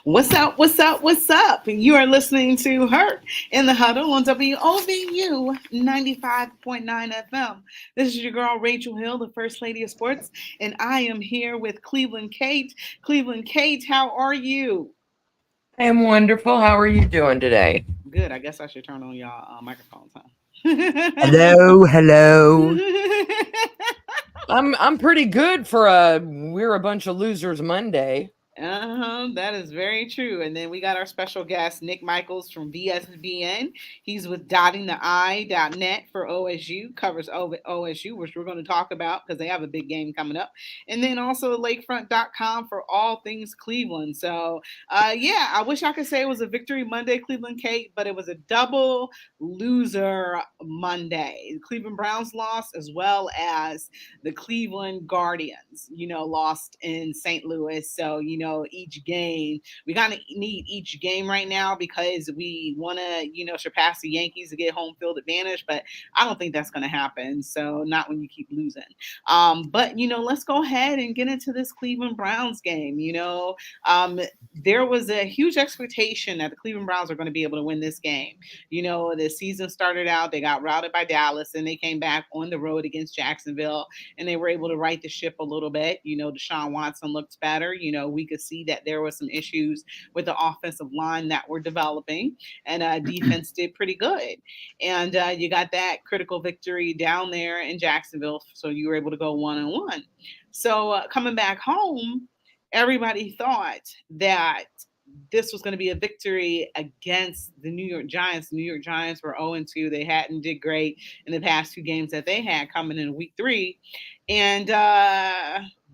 What's up? What's up? What's up? You are listening to her in the huddle on WOVU 95.9 FM. This is your girl, Rachel Hill, the First Lady of Sports, and I am here with Cleveland Kate. Cleveland Kate, how are you? I am wonderful. How are you doing today? Good. I guess I should turn on y'all microphones, huh? Hello, hello. I'm pretty good for a we're a bunch of losers Monday. That is very true. And then we got our special guest, Nick Michaels from VSBN. He's with dottingtheI.net for OSU, covers OSU, which we're going to talk about because they have a big game coming up. And then also lakefront.com for all things Cleveland. So, yeah, I wish I could say it was a victory Monday, Cleveland Kate, but it was a double loser Monday. The Cleveland Browns lost as well as the Cleveland Guardians, lost in St. Louis. So, each game, we kind of need each game right now because we want to, surpass the Yankees to get home field advantage. But I don't think that's going to happen. So not when you keep losing. But, let's go ahead and get into this Cleveland Browns game. There was a huge expectation that the Cleveland Browns are going to be able to win this game. The season started out, they got routed by Dallas, and they came back on the road against Jacksonville, and they were able to right the ship a little bit. Deshaun Watson looked better. We could see that there was some issues with the offensive line that were developing, and defense did pretty good. And you got that critical victory down there in Jacksonville, so you were able to go 1-1. So coming back home, everybody thought that this was going to be a victory against the New York Giants. The New York Giants were 0-2. They hadn't did great in the past two games that they had coming in week 3. And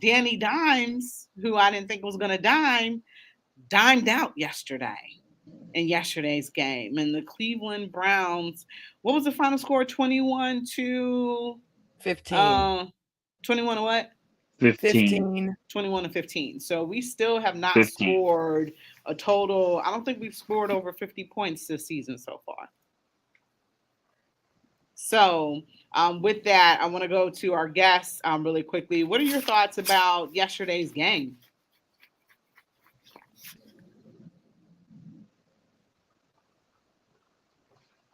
Danny Dimes, who I didn't think was going to dimed out yesterday in yesterday's game. And the Cleveland Browns, what was the final score? 21-15. 21 to what? 15. 21-15. So we still have not 15. scored a total. I don't think we've scored over 50 points this season so far. So with that, I want to go to our guests really quickly. What are your thoughts about yesterday's game?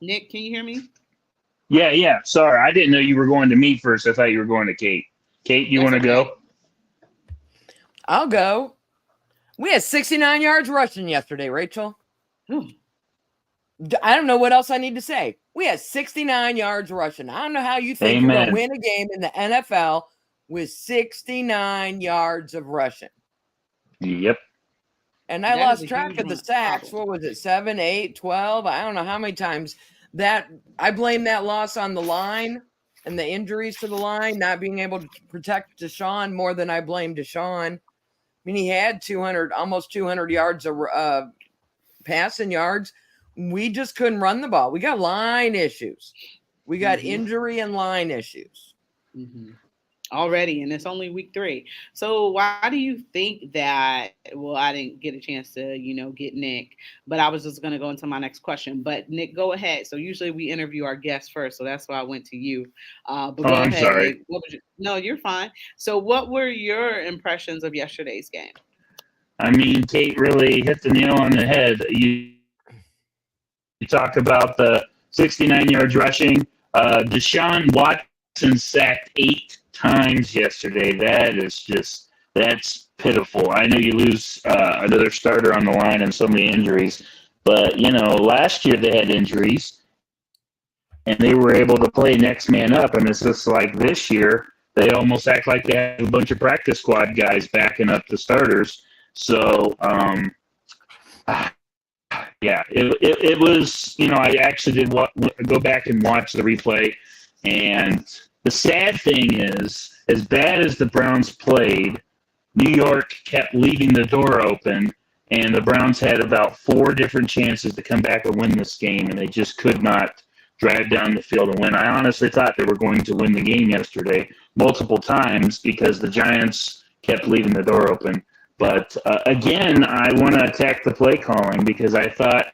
Nick, can you hear me? Yeah. Sorry, I didn't know you were going to me first. I thought you were going to Kate. Kate, you want to go? I'll go. We had 69 yards rushing yesterday, Rachel. I don't know what else I need to say. We had 69 yards rushing. I don't know how you think you're going to win a game in the NFL with 69 yards of rushing. Yep. And I lost track of the sacks. What was it, 7, 8, 12? I don't know how many times. That I blame that loss on the line and the injuries to the line, not being able to protect Deshaun more than I blame Deshaun. I mean, he had almost 200 yards of passing yards. We just couldn't run the ball. We got line issues. We got injury and line issues. Already, and it's only week 3. So why do you think that? Well, I didn't get a chance to, get Nick, but I was just going to go into my next question. But Nick, go ahead. So usually we interview our guests first, so that's why I went to you. But go ahead. I'm sorry. Nick. No, you're fine. So what were your impressions of yesterday's game? I mean, Kate really hit the nail on the head. You talk about the 69 yards rushing. Deshaun Watson sacked 8 times yesterday. That's pitiful. I know you lose another starter on the line and so many injuries, but last year they had injuries and they were able to play next man up, and it's just like this year they almost act like they have a bunch of practice squad guys backing up the starters. So yeah, it was, I actually did go back and watch the replay, and the sad thing is, as bad as the Browns played, New York kept leaving the door open, and the Browns had about 4 different chances to come back and win this game, and they just could not drive down the field and win. I honestly thought they were going to win the game yesterday multiple times because the Giants kept leaving the door open. But again, I want to attack the play calling because I thought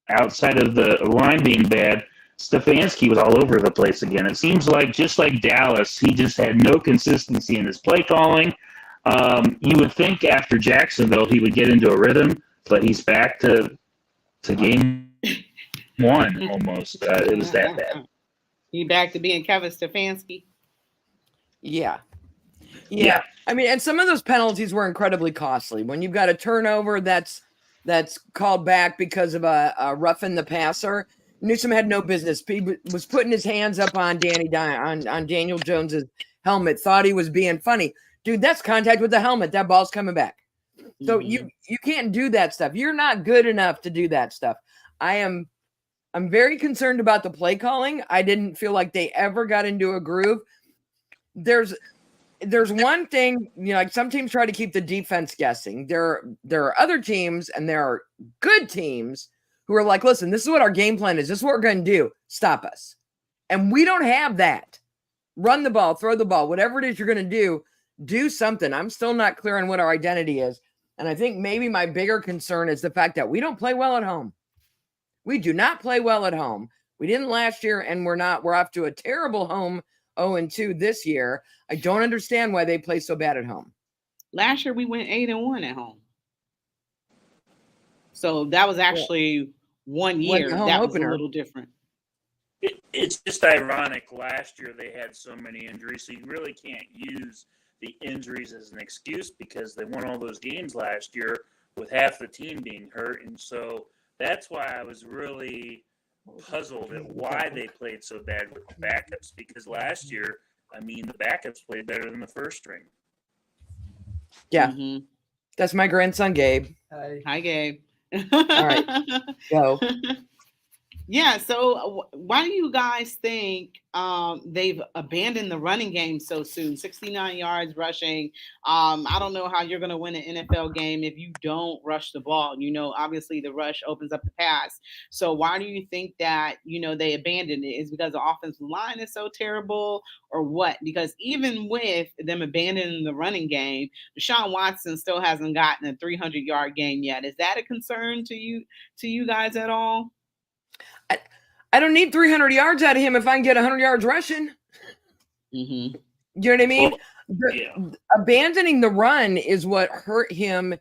outside of the line being bad, Stefanski was all over the place again. It seems like just like Dallas, he just had no consistency in his play calling. You would think after Jacksonville he would get into a rhythm, but he's back to game one almost. It was that bad. He back to being Kevin Stefanski. Yeah. I mean, and some of those penalties were incredibly costly. When you've got a turnover that's called back because of a roughing the passer, Newsome had no business. He was putting his hands up on on Daniel Jones's helmet, thought he was being funny. Dude, that's contact with the helmet. That ball's coming back. So you can't do that stuff. You're not good enough to do that stuff. I'm very concerned about the play calling. I didn't feel like they ever got into a groove. There's one thing, like some teams try to keep the defense guessing. There are other teams, and there are good teams who are like, listen, this is what our game plan is. This is what we're going to do. Stop us. And we don't have that. Run the ball, throw the ball, whatever it is you're going to do something. I'm still not clear on what our identity is. And I think maybe my bigger concern is the fact that we don't play well at home. We do not play well at home. We didn't last year, and we're off to a terrible home 0-2 this year. I don't understand why they play so bad at home. Last year we went 8-1 at home. So that was actually 1 year that was a little different. It's just ironic. Last year they had so many injuries, so you really can't use the injuries as an excuse because they won all those games last year with half the team being hurt. And so that's why I was really puzzled at why they played so bad with the backups, because last year, I mean, the backups played better than the first string. Yeah. That's my grandson, Gabe. Hi, Gabe. All right. Go. Yeah, so why do you guys think they've abandoned the running game so soon? 69 yards rushing. I don't know how you're going to win an NFL game if you don't rush the ball. Obviously the rush opens up the pass. So why do you think that, they abandoned it? Is it because the offensive line is so terrible or what? Because even with them abandoning the running game, Deshaun Watson still hasn't gotten a 300-yard game yet. Is that a concern to you guys at all? I don't need 300 yards out of him if I can get 100 yards rushing. You know what I mean? Abandoning the run is what hurt him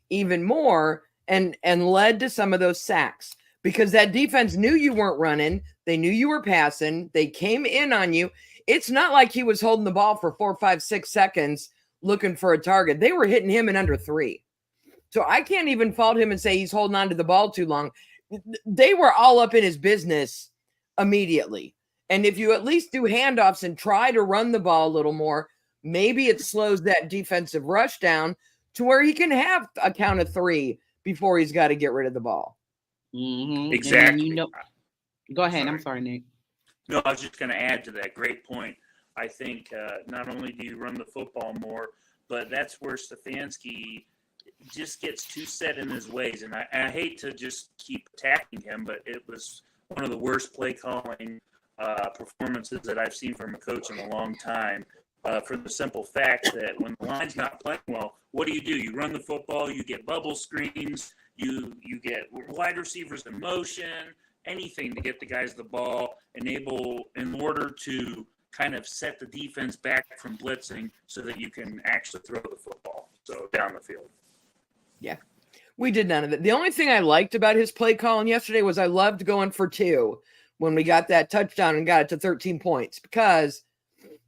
even more and led to some of those sacks, because that defense knew you weren't running. They knew you were passing. They came in on you. It's not like he was holding the ball for 4, 5, 6 seconds looking for a target. They were hitting him in under 3. So I can't even fault him and say he's holding on to the ball too long. They were all up in his business immediately. And if you at least do handoffs and try to run the ball a little more, maybe it slows that defensive rush down to where he can have a count of 3 before he's got to get rid of the ball. Exactly. Go ahead. I'm sorry, Nick. No, I was just going to add to that. Great point. I think not only do you run the football more, but that's where Stefanski just gets too set in his ways. And I hate to just keep attacking him, but it was one of the worst play calling performances that I've seen from a coach in a long time, for the simple fact that when the line's not playing well, what do? You run the football, you get bubble screens, you get wide receivers in motion, anything to get the guys the ball, in order to kind of set the defense back from blitzing so that you can actually throw the football down the field. Yeah, we did none of it. The only thing I liked about his play calling yesterday was I loved going for 2 when we got that touchdown and got it to 13 points, because,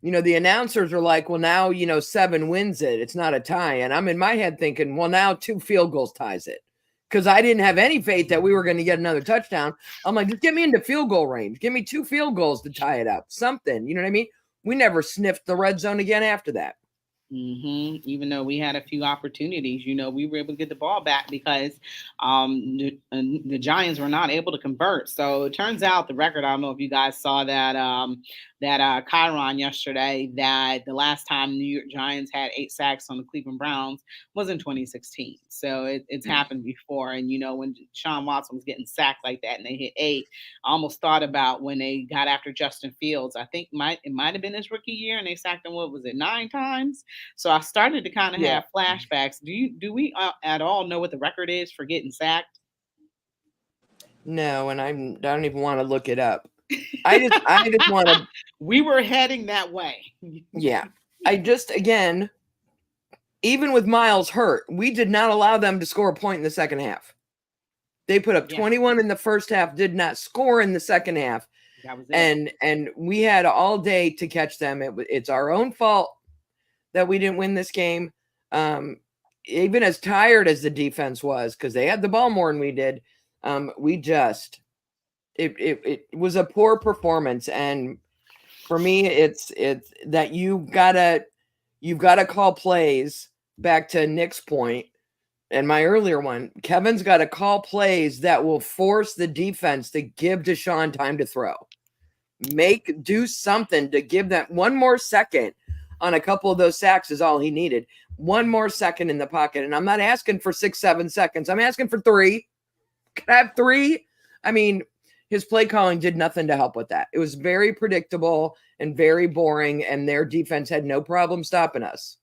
the announcers are like, well, now, 7 wins it. It's not a tie. And I'm in my head thinking, well, now 2 field goals ties it, because I didn't have any faith that we were going to get another touchdown. I'm like, just get me into field goal range. Give me 2 field goals to tie it up. Something, you know what I mean? We never sniffed the red zone again after that. Even though we had a few opportunities, we were able to get the ball back because the Giants were not able to convert. So it turns out the record, I don't know if you guys saw that Chiron yesterday, that the last time New York Giants had 8 sacks on the Cleveland Browns was in 2016. So it's happened before. And, when Sean Watson was getting sacked like that and they hit 8, I almost thought about when they got after Justin Fields. I think it might have been his rookie year, and they sacked him, 9 times? So I started to kind of have flashbacks. Do we at all know what the record is for getting sacked? No, and I don't even want to look it up. I just want to. We were heading that way. Yeah, I just, again, even with Miles hurt, we did not allow them to score a point in the second half. They put up 21 in the first half, did not score in the second half. That was it. And we had all day to catch them. It's our own fault that we didn't win this game. Even as tired as the defense was, because they had the ball more than we did, it was a poor performance. And for me, it's that you've got to call plays, back to Nick's point and my earlier one. Kevin's got to call plays that will force the defense to give Deshaun time to throw. Do something to give that one more second on a couple of those sacks is all he needed. One more second in the pocket. And I'm not asking for 6-7 seconds. I'm asking for 3. Can I have 3? I mean, his play calling did nothing to help with that. It was very predictable and very boring, and their defense had no problem stopping us.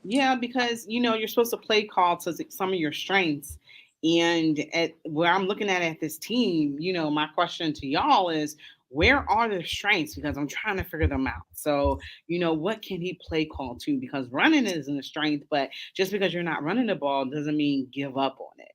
Yeah, because, you're supposed to play call to some of your strengths. And at where I'm looking at this team, my question to y'all is, where are their strengths? Because I'm trying to figure them out. So, what can he play call to? Because running isn't a strength, but just because you're not running the ball doesn't mean give up on it.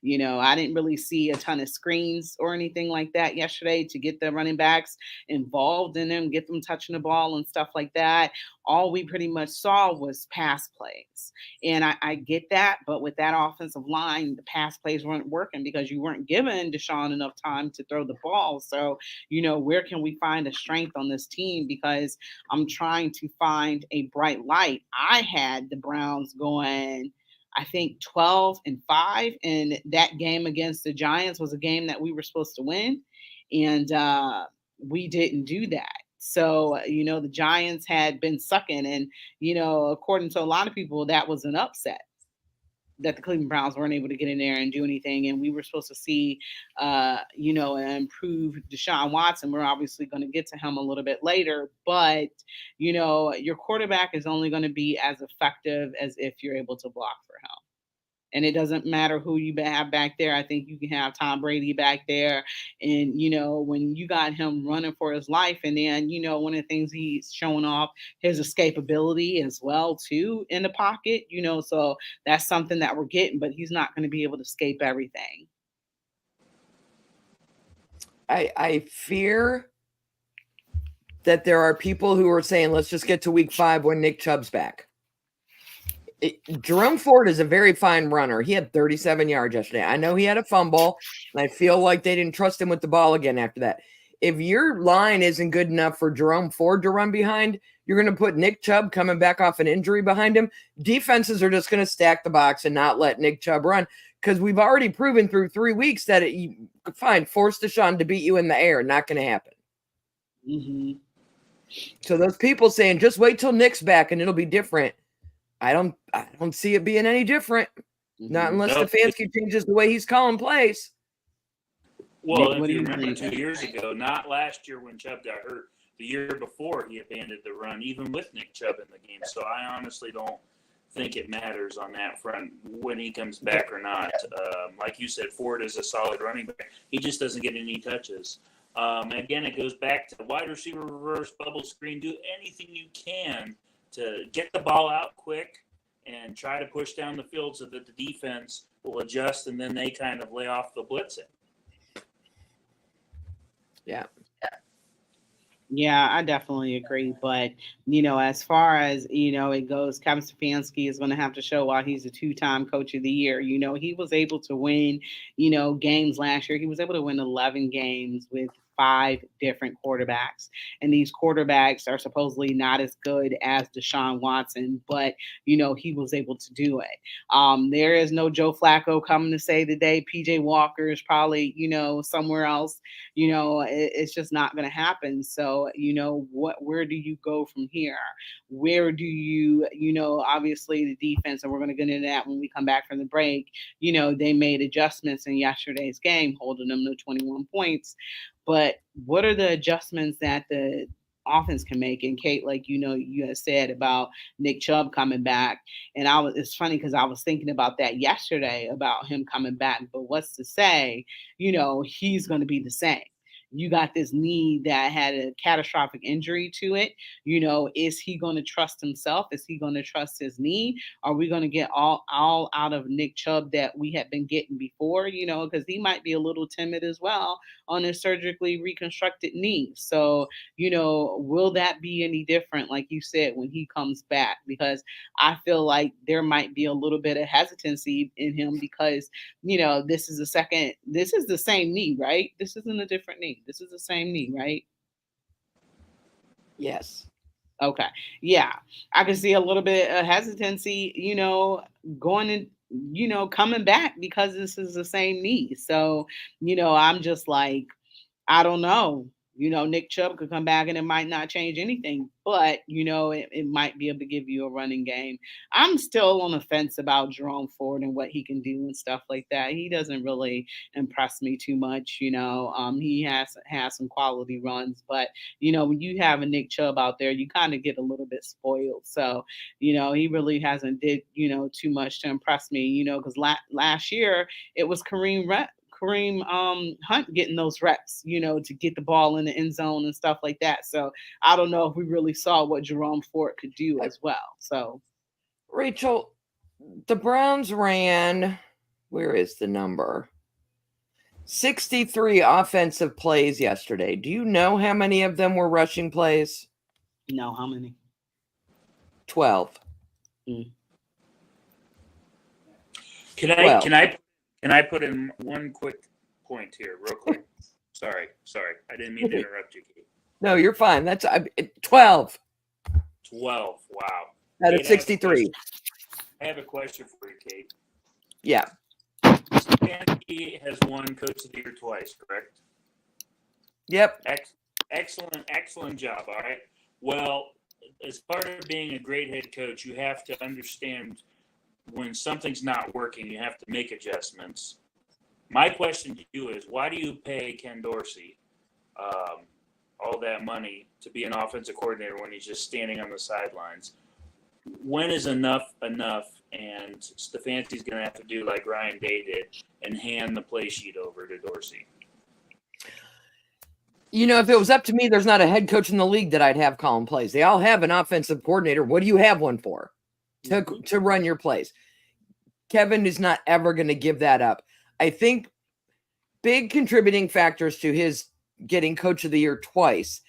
I didn't really see a ton of screens or anything like that yesterday to get the running backs involved in them, get them touching the ball and stuff like that. All we pretty much saw was pass plays. And I get that, but with that offensive line, the pass plays weren't working because you weren't giving Deshaun enough time to throw the ball. So, where can we find a strength on this team? Because I'm trying to find a bright light. I had the Browns going, I think 12-5, and that game against the Giants was a game that we were supposed to win, and we didn't do that. So, the Giants had been sucking, and, according to a lot of people, that was an upset that the Cleveland Browns weren't able to get in there and do anything. And we were supposed to see, an improved Deshaun Watson. We're obviously going to get to him a little bit later, but, your quarterback is only going to be as effective as if you're able to block for him. And it doesn't matter who you have back there. I think you can have Tom Brady back there. And, when you got him running for his life, and then, one of the things he's showing off his escapability as well, too, in the pocket, so that's something that we're getting, but he's not going to be able to escape everything. I fear that there are people who are saying, let's just get to week 5 when Nick Chubb's back. Jerome Ford is a very fine runner. He had 37 yards yesterday. I know he had a fumble, and I feel like they didn't trust him with the ball again after that. If your line isn't good enough for Jerome Ford to run behind, you're going to put Nick Chubb coming back off an injury behind him. Defenses are just going to stack the box and not let Nick Chubb run, because we've already proven through 3 weeks that force Deshaun to beat you in the air. Not going to happen. Mm-hmm. So those people saying, just wait till Nick's back and it'll be different. I don't see it being any different. Not unless Stefanski changes the way he's calling plays. Well, if you remember 2 years ago, not last year when Chubb got hurt, the year before he abandoned the run, even with Nick Chubb in the game. So I honestly don't think it matters on that front when he comes back or not. Like you said, Ford is a solid running back. He just doesn't get any touches. Again, it goes back to wide receiver reverse, bubble screen, do anything you can to get the ball out quick and try to push down the field so that the defense will adjust, and then they kind of lay off the blitzing. Yeah, I definitely agree. But, as far as, it goes, Kevin Stefanski is going to have to show why he's a 2-time coach of the year. He was able to win, games last year. He was able to win 11 games with 5 different quarterbacks. And these quarterbacks are supposedly not as good as Deshaun Watson, but, he was able to do it. There is no Joe Flacco coming to say today. PJ Walker is probably, somewhere else. It's just not going to happen. So, where do you go from here? Where do you, obviously the defense, and we're going to get into that when we come back from the break, they made adjustments in yesterday's game, holding them to 21 points. But what are the adjustments that the offense can make? And Kate, like, you had said about Nick Chubb coming back. And it's funny because I was thinking about that yesterday about him coming back. But what's to say, he's going to be the same. you got this knee that had a catastrophic injury to it. Is he going to trust himself? Is he going to trust his knee? Are we going to get all out of Nick Chubb that we had been getting before? Because he might be a little timid as well on his surgically reconstructed knee. So, will that be any different, like you said, when he comes back? Because I feel like there might be a little bit of hesitancy in him because, this is the same knee, right? This isn't a different knee. This is the same knee, right? Yes. Okay. Yeah. I can see a little bit of hesitancy, going and, coming back because this is the same knee. So, I'm just like, I don't know. Nick Chubb could come back and it might not change anything, but it might be able to give you a running game. I'm still on the fence about Jerome Ford and what he can do and stuff like that. He doesn't really impress me too much. He has some quality runs, but when you have a Nick Chubb out there, you kind of get a little bit spoiled. So he really hasn't did too much to impress me. Because last year it was Kareem Hunt getting those reps, to get the ball in the end zone and stuff like that. So I don't know if we really saw what Jerome Ford could do as well. So, Rachel, the Browns ran, where is the number? 63 offensive plays yesterday. Do you know how many of them were rushing plays? No, how many? 12. Can I put in one quick point here, real quick? Sorry. I didn't mean to interrupt you, Kate. No, you're fine. That's 12. 12. Wow. Out of 63. I have a question for you, Kate. Yeah. Stefanski has won Coach of the Year twice, correct? Yep. Excellent job. All right. Well, as part of being a great head coach, you have to understand when something's not working, you have to make adjustments. My question to you is, why do you pay Ken Dorsey all that money to be an offensive coordinator when he's just standing on the sidelines? When is enough? And Stefanski's going to have to do like Ryan Day did and hand the play sheet over to Dorsey. If it was up to me, there's not a head coach in the league that I'd have calling plays. They all have an offensive coordinator. What do you have one for? To run your plays. Kevin is not ever going to give that up. I think big contributing factors to his getting Coach of the Year twice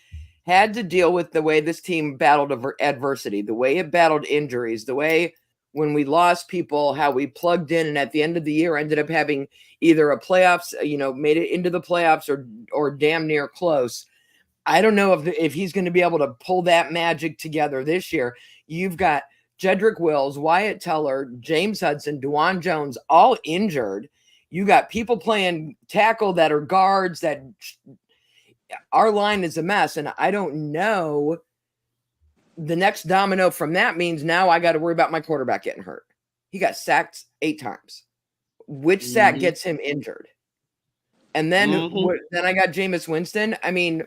had to deal with the way this team battled adversity, the way it battled injuries, the way when we lost people, how we plugged in and at the end of the year ended up having either a playoffs, made it into the playoffs or damn near close. I don't know if he's going to be able to pull that magic together this year. You've got Jedrick Wills, Wyatt Teller, James Hudson, DeJuan Jones, all injured. You got people playing tackle that are guards. That our line is a mess, and I don't know. The next domino from that means now I got to worry about my quarterback getting hurt. He got sacked 8 times. Which sack gets him injured? And then then I got Jameis Winston. I mean,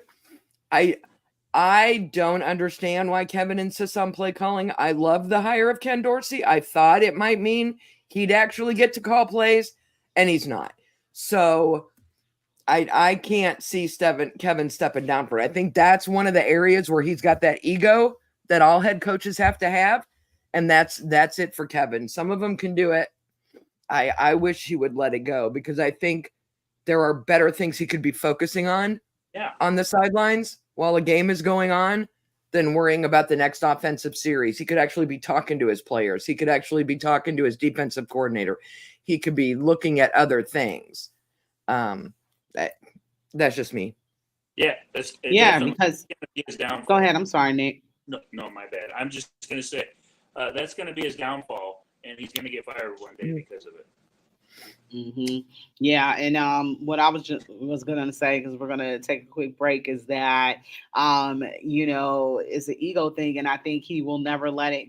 I don't understand why Kevin insists on play calling. I love the hire of Ken Dorsey. I thought it might mean he'd actually get to call plays, and he's not. So I can't see Kevin stepping down for it. I think that's one of the areas where he's got that ego that all head coaches have to have, and that's it for Kevin. Some of them can do it. I wish he would let it go because I think there are better things he could be focusing on on the sidelines while a game is going on than worrying about the next offensive series. He could actually be talking to his players. He could actually be talking to his defensive coordinator. He could be looking at other things. That's just me. Yeah. Because go ahead. I'm sorry, Nick. No, my bad. I'm just going to say that's going to be his downfall, and he's going to get fired one day because of it. Yeah, and what I was gonna say, because we're gonna take a quick break, is that it's an ego thing, and I think he will never let it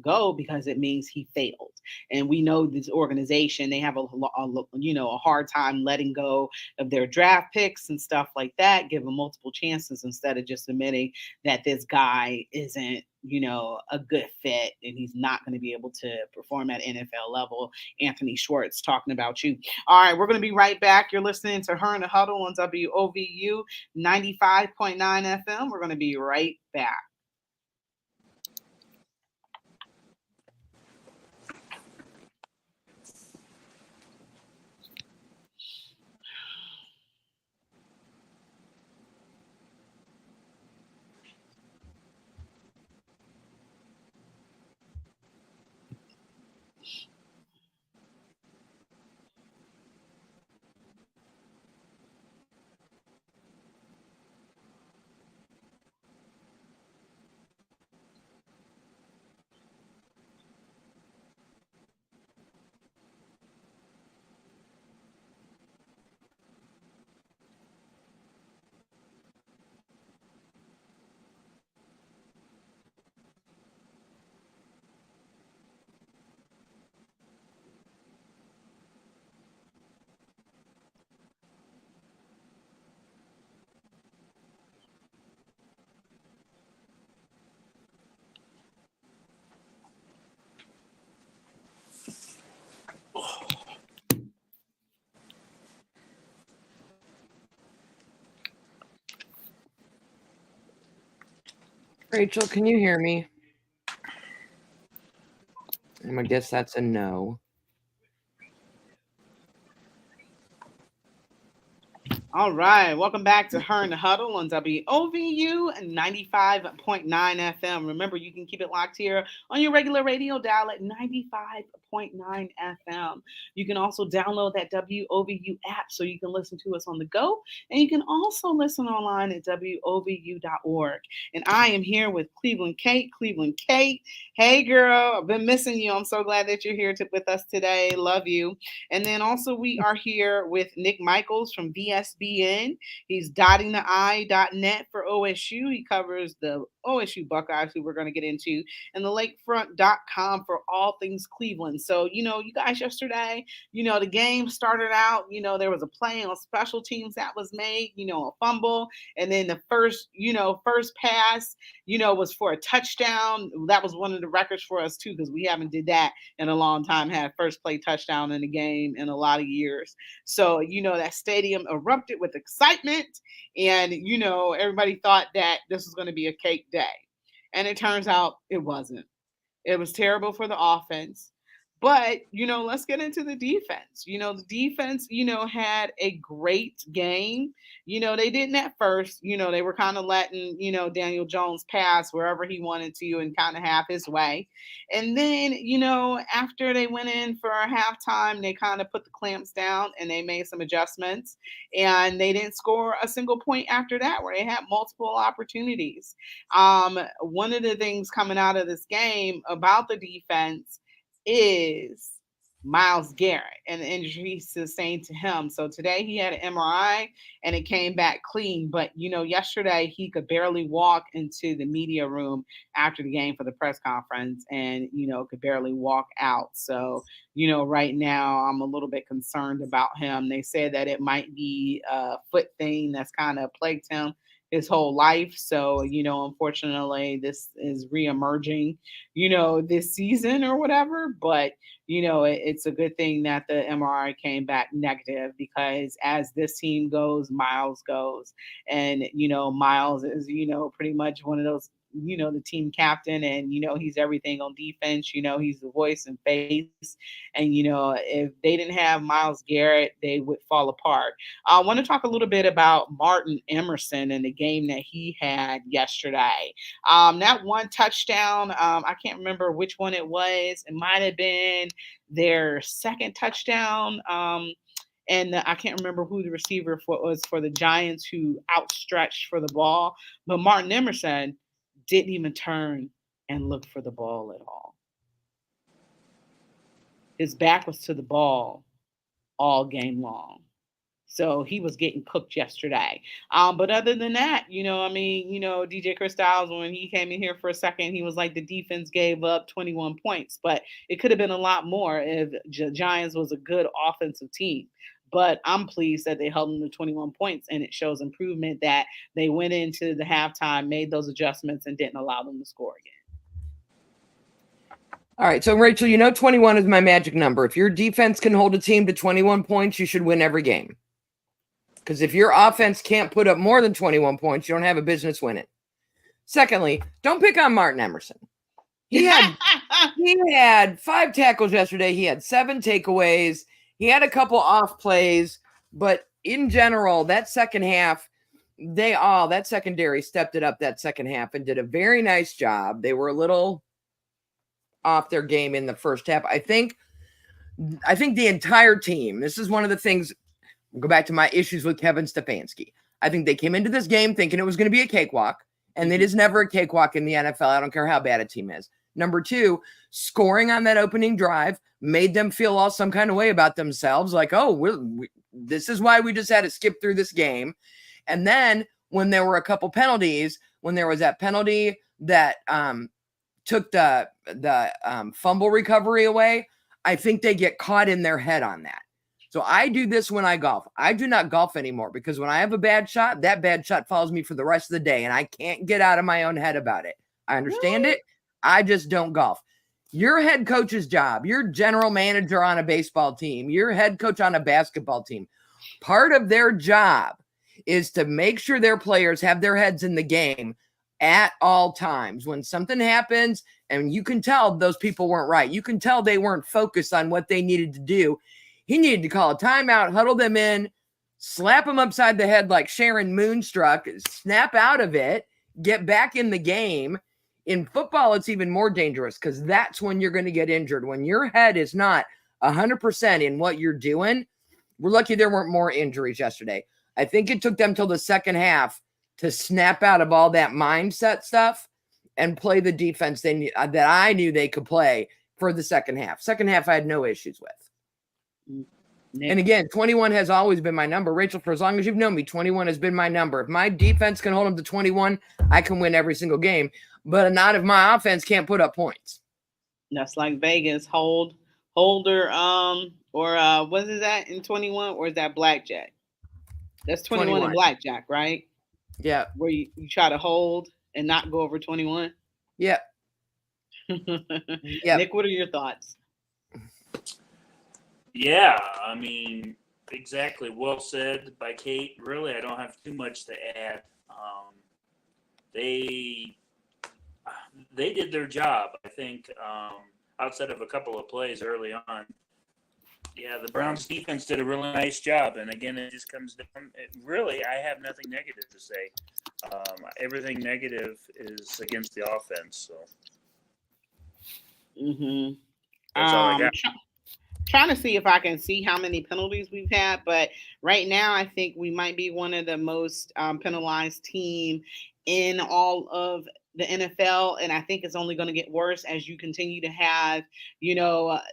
go because it means he failed. And we know this organization, they have a hard time letting go of their draft picks and stuff like that, give them multiple chances instead of just admitting that this guy isn't a good fit and he's not going to be able to perform at NFL level. Anthony Schwartz talking about about you. All right, we're going to be right back. You're listening to Her in the Huddle on WOVU 95.9 FM. We're going to be right back. Rachel, can you hear me? I guess that's a no. All right, welcome back to Her in the Huddle on WOVU 95.9 FM. Remember, you can keep it locked here on your regular radio dial at 95.9 FM. You can also download that WOVU app so you can listen to us on the go, and you can also listen online at WOVU.org. And I am here with Cleveland Kate. Cleveland Kate, hey girl, I've been missing you. I'm so glad that you're here with us today. Love you. And then also we are here with Nick Michaels from VSBN. He's dotting the I.net for OSU. He covers the OSU Buckeyes, who we're going to get into, and the lakefront.com for all things Cleveland. So, you guys yesterday, the game started out, there was a play on special teams that was made, a fumble. And then the first pass, was for a touchdown. That was one of the records for us too, because we haven't did that in a long time, had first play touchdown in a game in a lot of years. So, that stadium erupted with excitement, and, everybody thought that this was going to be a cake day. And it turns out it wasn't. It was terrible for the offense. But, let's get into the defense. The defense, had a great game. They didn't at first, they were kind of letting, Daniel Jones pass wherever he wanted to and kind of have his way. And then, after they went in for a halftime, they kind of put the clamps down and they made some adjustments. And they didn't score a single point after that, where they had multiple opportunities. One of the things coming out of this game about the defense is Myles Garrett and the injury sustained to him. So today he had an MRI and it came back clean. But, yesterday he could barely walk into the media room after the game for the press conference and, could barely walk out. So, right now I'm a little bit concerned about him. They said that it might be a foot thing that's kind of plagued him his whole life. So, unfortunately, this is reemerging, this season or whatever. But, it's a good thing that the MRI came back negative, because as this team goes, Myles goes. And, Myles is, pretty much one of those, the team captain, and, he's everything on defense. He's the voice and face. And, if they didn't have Myles Garrett, they would fall apart. I want to talk a little bit about Martin Emerson and the game that he had yesterday. That one touchdown, I can't remember which one it was. It might have been their second touchdown. And I can't remember who the receiver was for the Giants who outstretched for the ball. But Martin Emerson didn't even turn and look for the ball at all. His back was to the ball all game long. So he was getting cooked yesterday. But other than that, DJ Chris Styles, when he came in here for a second, he was like, the defense gave up 21 points. But it could have been a lot more if Giants was a good offensive team. But I'm pleased that they held them to 21 points, and it shows improvement that they went into the halftime, made those adjustments, and didn't allow them to score again. All right. So, Rachel, 21 is my magic number. If your defense can hold a team to 21 points, you should win every game. Because if your offense can't put up more than 21 points, you don't have a business winning. Secondly, don't pick on Martin Emerson. He had 5 tackles yesterday. He had 7 takeaways. He had a couple off plays. But in general, that second half, that secondary stepped it up that second half and did a very nice job. They were a little off their game in the first half. I think the entire team, this is one of the things, we'll go back to my issues with Kevin Stefanski. I think they came into this game thinking it was going to be a cakewalk, and it is never a cakewalk in the NFL. I don't care how bad a team is. Number 2, scoring on that opening drive made them feel all some kind of way about themselves, like, this is why we just had to skip through this game. And then when there were a couple penalties, when there was that penalty that took the fumble recovery away, I think they get caught in their head on that. So I do this when I golf. I do not golf anymore because when I have a bad shot, that bad shot follows me for the rest of the day, and I can't get out of my own head about it. I understand it. I just don't golf. Your head coach's job, your general manager on a baseball team, your head coach on a basketball team, part of their job is to make sure their players have their heads in the game at all times. When something happens and you can tell those people weren't right, you can tell they weren't focused on what they needed to do, he needed to call a timeout, huddle them in, slap them upside the head like Sharon Moonstruck, snap out of it, get back in the game. In football, it's even more dangerous because that's when you're going to get injured. When your head is not 100% in what you're doing, we're lucky there weren't more injuries yesterday. I think it took them till the second half to snap out of all that mindset stuff and play the defense that I knew they could play for the second half. Second half, I had no issues with. Nick. And again, 21 has always been my number. Rachel, for as long as you've known me, 21 has been my number. If my defense can hold them to 21, I can win every single game. But not if my offense can't put up points. That's like Vegas, holder, or what is that in 21? Or is that blackjack? That's 21 in blackjack, right? Yeah. Where you try to hold and not go over 21? Yeah. Yep. Nick, what are your thoughts? Yeah, I mean, exactly. Well said by Kate. Really, I don't have too much to add. They did their job, I think, outside of a couple of plays early on. Yeah, the Browns defense did a really nice job. And again, it just comes down, really, I have nothing negative to say. Everything negative is against the offense. So that's all I got. Trying to see if I can see how many penalties we've had, but right now I think we might be one of the most penalized team in all of the NFL, and I think it's only going to get worse as you continue to have,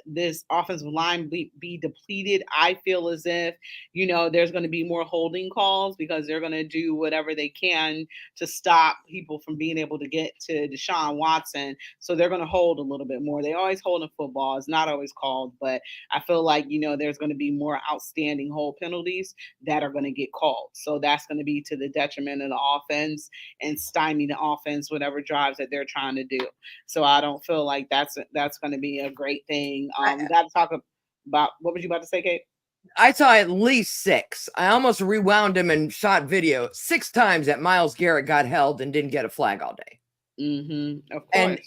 this offensive line be depleted. I feel as if, there's going to be more holding calls because they're going to do whatever they can to stop people from being able to get to Deshaun Watson. So they're going to hold a little bit more. They always hold in football. It's not always called, but I feel like, there's going to be more outstanding hold penalties that are going to get called. So that's going to be to the detriment of the offense and stymie the offense, whatever drives that they're trying to do. So I don't feel like that's going to be a great thing. We got to talk about, what was you about to say, Kate? I saw at least 6. I almost rewound him and shot video 6 times that Myles Garrett got held and didn't get a flag all day. Of course.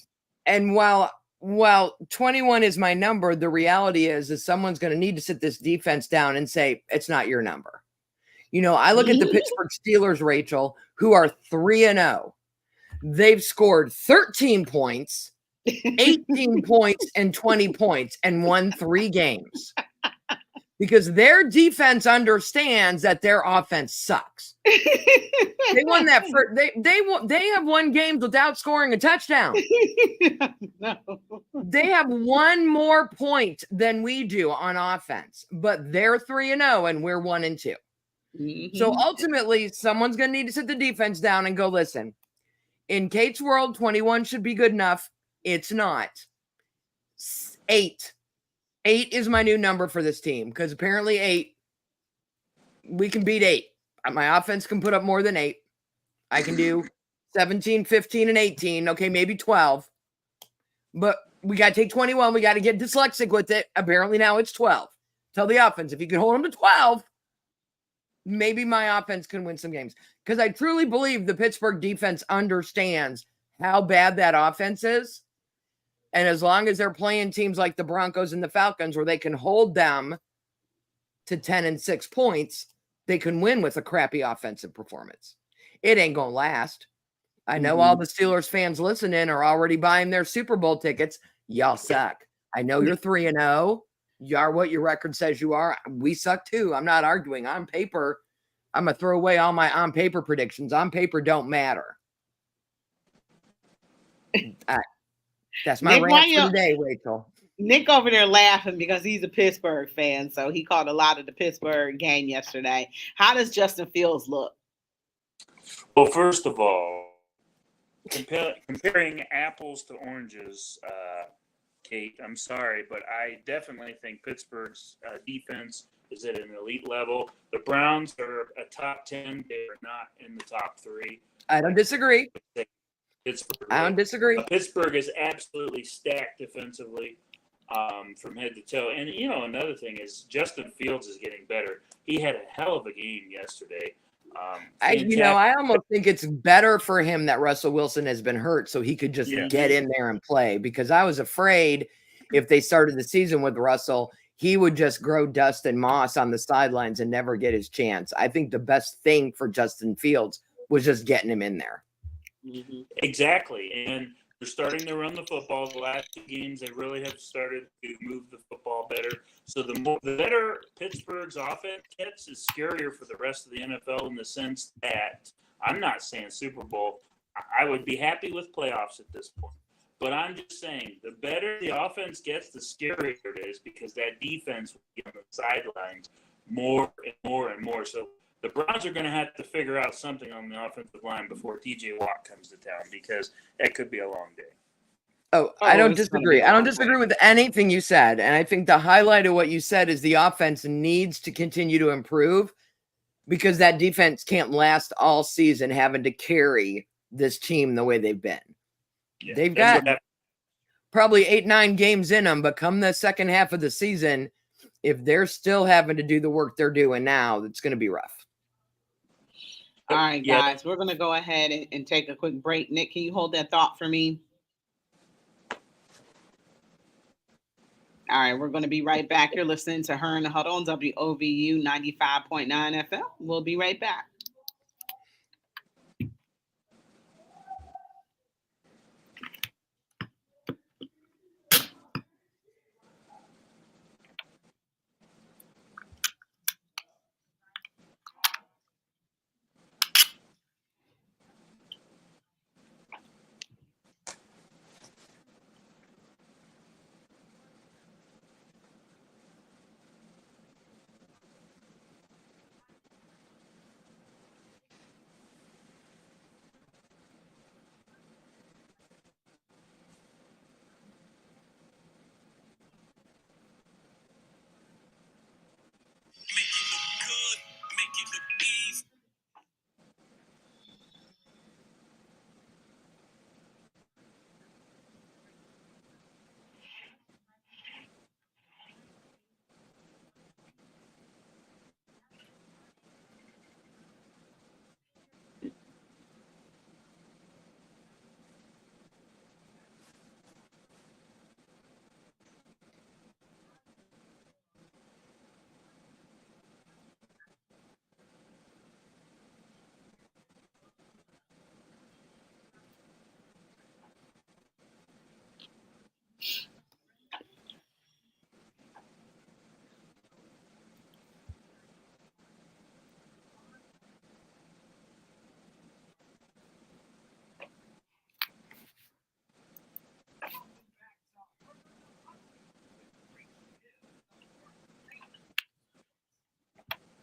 And while 21 is my number, the reality is someone's going to need to sit this defense down and say, it's not your number. I look at the Pittsburgh Steelers, Rachel, who are 3-0. They've scored 13 points, 18 points, and 20 points and won 3 games because their defense understands that their offense sucks. They won that they have won games without scoring a touchdown. No. They have 1 more point than we do on offense, but they're 3-0 and we're 1-2. So ultimately, someone's going to need to sit the defense down and go, listen, in Kate's world, 21 should be good enough. It's not. 8. 8 is my new number for this team because apparently 8, we can beat 8. My offense can put up more than 8. I can do 17, 15, and 18. Okay, maybe 12. But we got to take 21. We got to get dyslexic with it. Apparently now it's 12. Tell the offense, if you can hold them to 12, maybe my offense can win some games. Because I truly believe the Pittsburgh defense understands how bad that offense is. And as long as they're playing teams like the Broncos and the Falcons where they can hold them to 10 and 6 points, they can win with a crappy offensive performance. It ain't going to last. I know all the Steelers fans listening are already buying their Super Bowl tickets. Y'all suck. I know you're 3-0. You are what your record says you are. We suck too. I'm not arguing. On paper, I'm going to throw away all my on-paper predictions. On paper don't matter. That's my Nick, rant for today, Rachel. Nick over there laughing because he's a Pittsburgh fan, so he caught a lot of the Pittsburgh game yesterday. How does Justin Fields look? Well, first of all, comparing apples to oranges, Kate, I'm sorry, but I definitely think Pittsburgh's defense is at an elite level. The Browns are a top 10. They are not in the top 3. I don't disagree. Pittsburgh. I don't disagree. Pittsburgh is absolutely stacked defensively from head to toe. And, another thing is Justin Fields is getting better. He had a hell of a game yesterday. I almost think it's better for him that Russell Wilson has been hurt so he could just get in there and play, because I was afraid if they started the season with Russell, he would just grow dust and moss on the sidelines and never get his chance. I think the best thing for Justin Fields was just getting him in there. Mm-hmm. Exactly. And they're starting to run the football. The last 2 games, they really have started to move the football better. So the better Pittsburgh's offense gets, is scarier for the rest of the NFL in the sense that I'm not saying Super Bowl. I would be happy with playoffs at this point. But I'm just saying the better the offense gets, the scarier it is, because that defense will be on the sidelines more and more and more. So the Browns are going to have to figure out something on the offensive line before TJ Watt comes to town, because that could be a long day. I don't disagree. I don't disagree with anything you said. And I think the highlight of what you said is the offense needs to continue to improve, because that defense can't last all season having to carry this team the way they've been. Yeah, they've got probably 8-9 games in them, but come the second half of the season, if they're still having to do the work they're doing now, it's going to be rough. All right, guys, we're going to go ahead and take a quick break. Nick, can you hold that thought for me? All right, we're going to be right back. You're listening to Her in the Huddle on WOVU 95.9 FM. We'll be right back.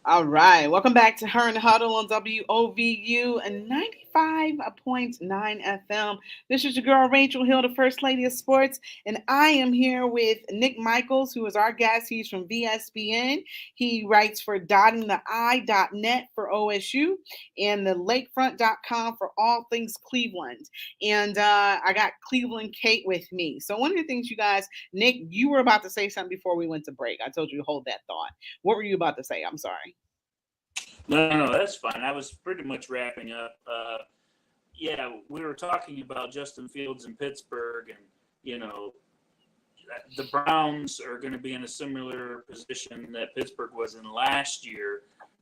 All right. Welcome back to Her in the Huddle on WOVU and 95.9 105.9 FM. This is your girl, Rachel Hill, the First Lady of Sports, and I am here with Nick Michaels, who is our guest. He's from VSBN. He writes for dottingthei.net for OSU and the lakefront.com for all things Cleveland. And I got Cleveland Kate with me. So one of the things, you guys, Nick, you were about to say something before we went to break. I told you to hold that thought. What were you about to say? I'm sorry. No, that's fine. I was pretty much wrapping up. We were talking about Justin Fields in Pittsburgh, and, the Browns are going to be in a similar position that Pittsburgh was in last year.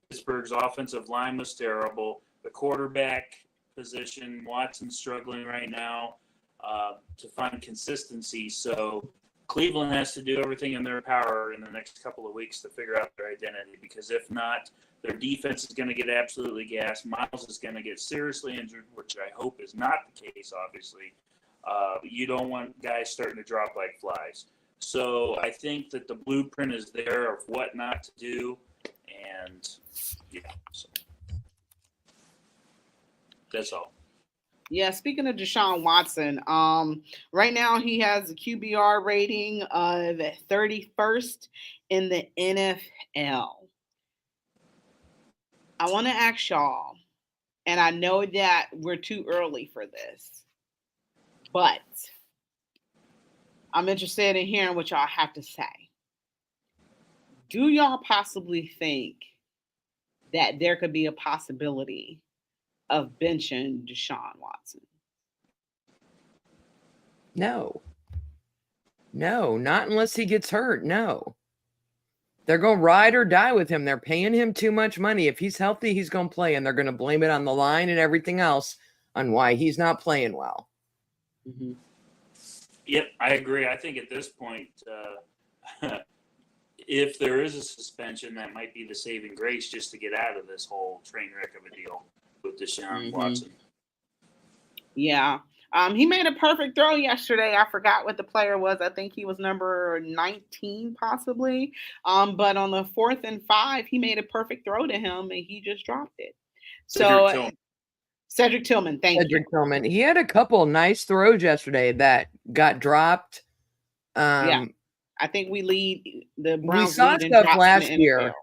Pittsburgh's offensive line was terrible. The quarterback position, Watson's struggling right now to find consistency. So Cleveland has to do everything in their power in the next couple of weeks to figure out their identity, because if not, their defense is going to get absolutely gassed. Miles is going to get seriously injured, which I hope is not the case, obviously. You don't want guys starting to drop like flies. So I think that the blueprint is there of what not to do. And, so that's all. Yeah, speaking of Deshaun Watson, right now he has a QBR rating of 31st in the NFL. I want to ask y'all, and I know that we're too early for this, but I'm interested in hearing what y'all have to say. Do y'all possibly think that there could be a possibility of benching Deshaun Watson? No, not unless he gets hurt. No. They're going to ride or die with him. They're paying him too much money. If he's healthy, he's going to play, and they're going to blame it on the line and everything else on why he's not playing well. Mm-hmm. Yep, I agree. I think at this point, if there is a suspension, that might be the saving grace just to get out of this whole train wreck of a deal with Deshaun Watson. Yeah. He made a perfect throw yesterday. I forgot what the player was. I think he was number 19 possibly. But on the 4th and 5, he made a perfect throw to him and he just dropped it. Cedric Tillman. Cedric Tillman. He had a couple nice throws yesterday that got dropped. I think we lead the Browns. We saw stuff last year.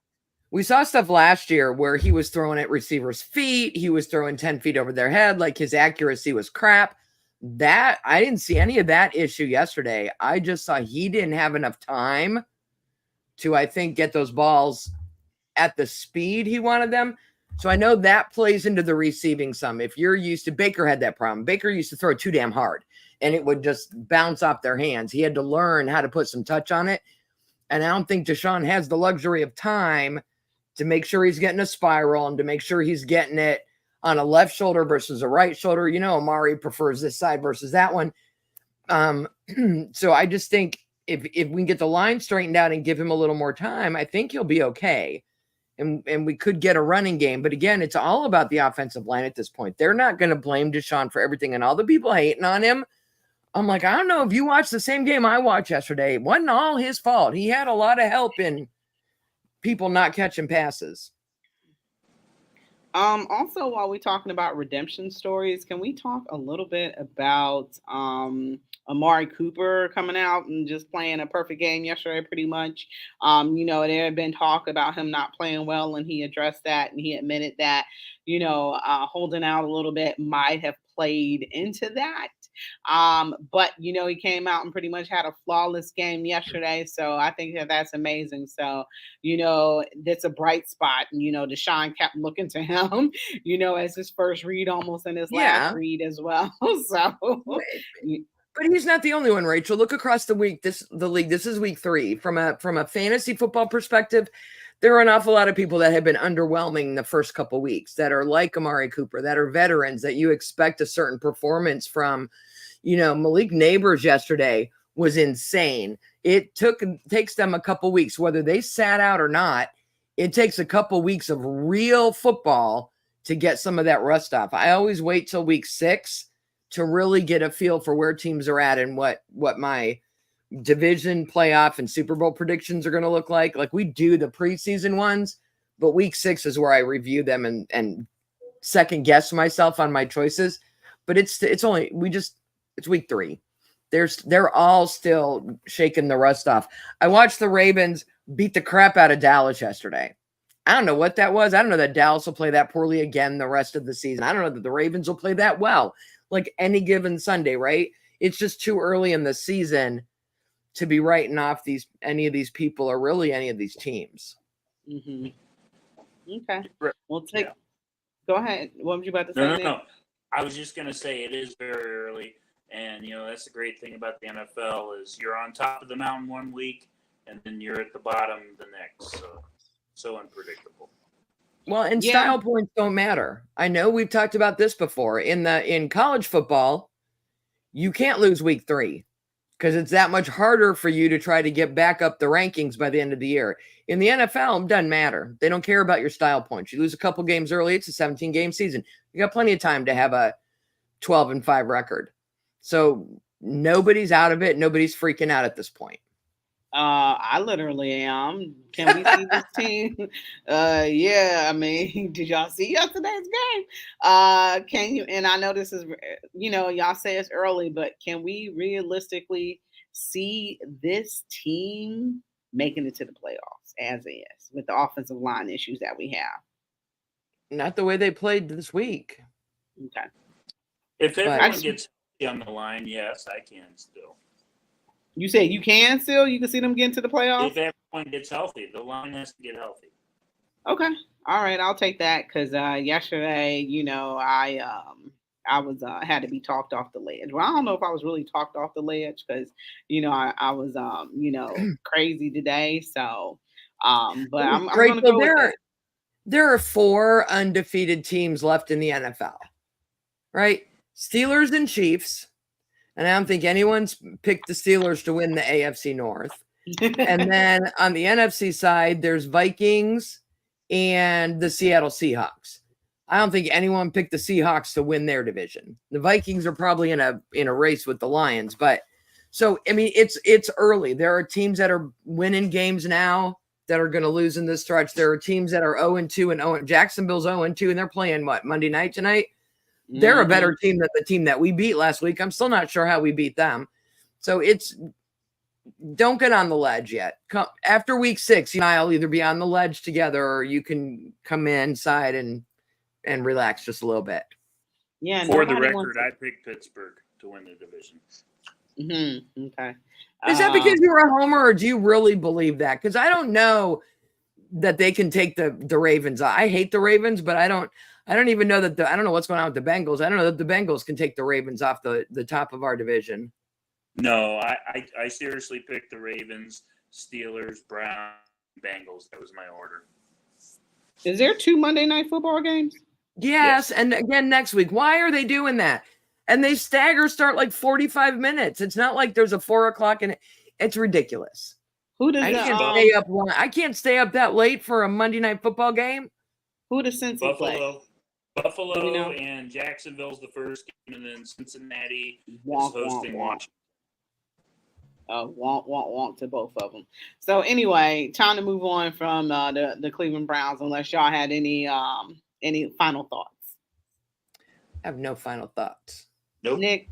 We saw stuff last year where he was throwing at receivers' feet. He was throwing 10 feet over their head. Like, his accuracy was crap. That I didn't see any of that issue yesterday. I just saw he didn't have enough time to, I think, get those balls at the speed he wanted them. So I know that plays into the receiving some. If you're used to, Baker had that problem. Baker used to throw too damn hard and it would just bounce off their hands. He had to learn how to put some touch on it. And I don't think Deshaun has the luxury of time to make sure he's getting a spiral and to make sure he's getting it on a left shoulder versus a right shoulder. Amari prefers this side versus that one. So I just think if we can get the line straightened out and give him a little more time, I think he'll be okay. And we could get a running game. But again, it's all about the offensive line at this point. They're not going to blame Deshaun for everything. And all the people hating on him, I'm like, I don't know if you watched the same game I watched yesterday. It wasn't all his fault. He had a lot of help in people not catching passes. Also, while we're talking about redemption stories, can we talk a little bit about Amari Cooper coming out and just playing a perfect game yesterday, pretty much? There had been talk about him not playing well, and he addressed that, and he admitted that, holding out a little bit might have played into that. But he came out and pretty much had a flawless game yesterday. So I think that's amazing. So, that's a bright spot. And, Deshaun kept looking to him, as his first read, almost in his last read as well. So, but he's not the only one, Rachel. Look across the league. This is week 3 from a fantasy football perspective. There are an awful lot of people that have been underwhelming the first couple weeks that are like Amari Cooper, that are veterans that you expect a certain performance from. Malik Neighbors yesterday was insane. It takes them a couple weeks, whether they sat out or not. It takes a couple weeks of real football to get some of that rust off. I always wait till week 6 to really get a feel for where teams are at and what my division playoff and Super Bowl predictions are going to look like. Like, we do the preseason ones, but week 6 is where I review them and second guess myself on my choices, but it's week 3. They're all still shaking the rust off. I watched the Ravens beat the crap out of Dallas yesterday. I don't know what that was. I don't know that Dallas will play that poorly again the rest of the season. I don't know that the Ravens will play that well, like any given Sunday, right? It's just too early in the season to be writing off any of these people or really any of these teams. Mm-hmm. Okay. We'll take. Yeah. Go ahead. What were you about to say? No. I was just going to say it is very early, and that's the great thing about the NFL is you're on top of the mountain one week, and then you're at the bottom the next. So unpredictable. Well, and style points don't matter. I know we've talked about this before. In college football, you can't lose week 3 because it's that much harder for you to try to get back up the rankings by the end of the year. In the NFL, it doesn't matter. They don't care about your style points. You lose a couple games early, it's a 17-game season. You got plenty of time to have a 12-5 record. So nobody's out of it. Nobody's freaking out at this point. I literally am. Can we see this team? Yeah. I mean, did y'all see yesterday's game? Can you? And I know this is, y'all say it's early, but can we realistically see this team making it to the playoffs as is with the offensive line issues that we have? Not the way they played this week. Okay. If everyone gets on the line, yes, I can still. You say you can still? You can see them getting to the playoffs? If everyone gets healthy. The line has to get healthy. Okay. All right. I'll take that because yesterday, I was had to be talked off the ledge. Well, I don't know if I was really talked off the ledge because, I was, crazy today. So, but I'm going to go with that. There are 4 undefeated teams left in the NFL, right? Steelers and Chiefs. And I don't think anyone's picked the Steelers to win the AFC North. And then on the NFC side, there's Vikings and the Seattle Seahawks. I don't think anyone picked the Seahawks to win their division. The Vikings are probably in a race with the Lions. But so, I mean, it's early. There are teams that are winning games now that are going to lose in this stretch. There are teams that are 0-2 and 0. Jacksonville's 0-2, and they're playing Monday night tonight? They're a better team than the team that we beat last week. I'm still not sure how we beat them. So don't get on the ledge yet. After week 6, you and I will either be on the ledge together or you can come inside and relax just a little bit. Yeah. For the record, I picked Pittsburgh to win the division. Mm-hmm. Okay. Is that because you're a homer or do you really believe that? Because I don't know that they can take the Ravens. I hate the Ravens, but I don't even know that I don't know what's going on with the Bengals. I don't know that the Bengals can take the Ravens off the top of our division. No, I seriously picked the Ravens, Steelers, Browns, Bengals. That was my order. Is there 2 Monday Night Football games? Yes, and again next week. Why are they doing that? And they start like 45 minutes. It's not like there's a 4:00 and it's ridiculous. I can't stay up that late for a Monday Night Football game. Who does Cincy play? Buffalo and Jacksonville's the first game, and then Cincinnati is hosting Washington. Want to both of them. So anyway, time to move on from the Cleveland Browns. Unless y'all had any final thoughts. I have no final thoughts. Nope. Nick.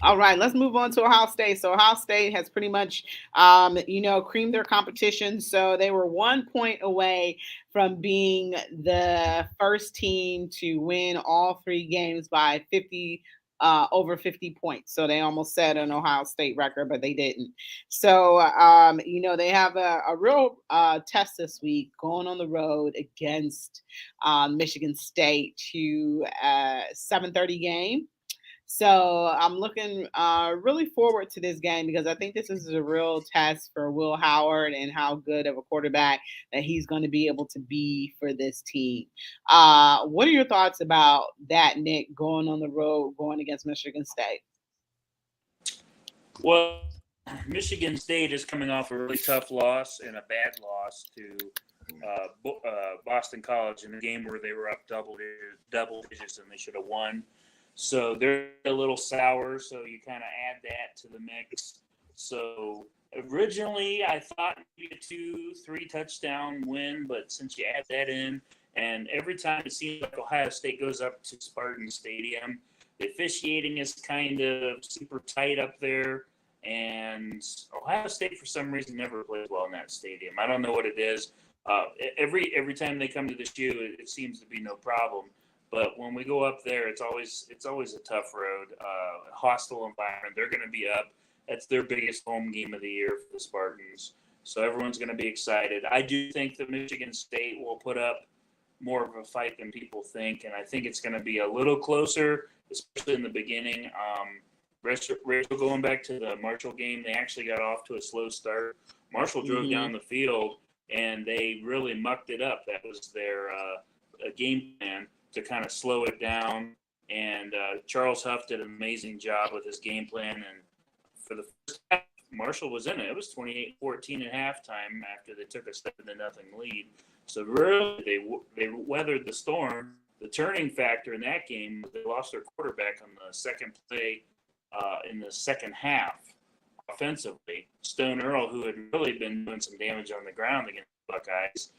All right, let's move on to Ohio State. So Ohio State has pretty much, creamed their competition. So they were 1 point away from being the first team to win all 3 games by over 50 points. So they almost set an Ohio State record, but they didn't. So, they have a real test this week going on the road against Michigan State to a 7:30 game. So I'm looking really forward to this game because I think this is a real test for Will Howard and how good of a quarterback that he's going to be able to be for this team. What are your thoughts about that, Nick, going on the road, going against Michigan State? Well, Michigan State is coming off a really tough loss and a bad loss to Boston College in a game where they were up double digits and they should have won. So they're a little sour, so you kind of add that to the mix. So originally I thought maybe a 2-3 touchdown win, but since you add that in And every time it seems like Ohio State goes up to Spartan Stadium, the officiating is kind of super tight up there. And Ohio State, for some reason, never plays well in that stadium. I don't know what it is. Every time they come to the shoe, it seems to be no problem. But when we go up there, it's always a tough road, hostile environment. They're going to be up. That's their biggest home game of the year for the Spartans. So everyone's going to be excited. I do think that Michigan State will put up more of a fight than people think, and I think it's going to be a little closer, especially in the beginning. Rachel, going back to the Marshall game, they actually got off to a slow start. Marshall drove down the field, and they really mucked it up. That was their game plan to kind of slow it down. And Charles Huff did an amazing job with his game plan. And for the first half, Marshall was in it. It was 28-14 at halftime after they took a 7-0 lead. So really, they weathered the storm. The turning factor in that game was they lost their quarterback on the second play in the second half offensively. Stone Earl, who had really been doing some damage on the ground against the Buckeyes,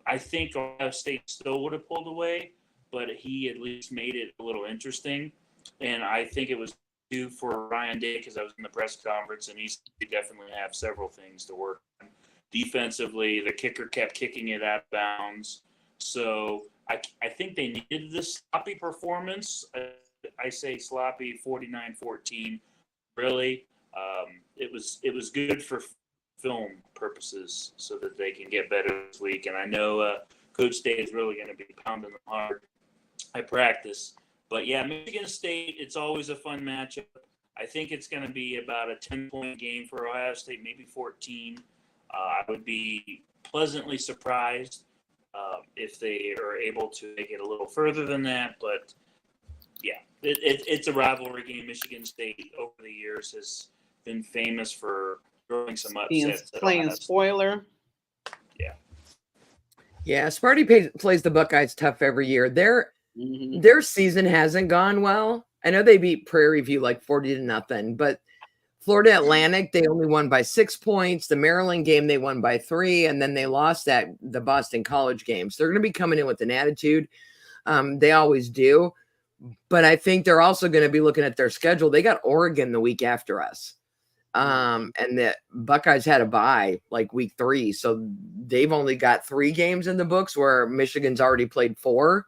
I think Ohio State still would have pulled away, but he at least made it a little interesting. And I think it was due for Ryan Day, because I was in the press conference, and he definitely have several things to work on. Defensively, the kicker kept kicking it out of bounds. So I think they needed this sloppy performance. I say sloppy 49-14. Really, it was good for film purposes so that they can get better this week. And I know Coach Day is really going to be pounding them hard at practice. But yeah, Michigan State, it's always a fun matchup. I think it's going to be about a 10-point game for Ohio State, maybe 14. I would be pleasantly surprised if they are able to make it a little further than that. But yeah, it's a rivalry game. Michigan State over the years has been famous for throwing some upsets. Playing spoiler. Yeah. Yeah, Sparty plays the Buckeyes tough every year. Their season hasn't gone well. I know they beat Prairie View like 40-0, but Florida Atlantic, they only won by 6 points. The Maryland game, they won by 3, and then they lost the Boston College game. So they're going to be coming in with an attitude. They always do. But I think they're also going to be looking at their schedule. They got Oregon the week after us. And the Buckeyes had a bye like week 3. So they've only got 3 games in the books where Michigan's already played 4.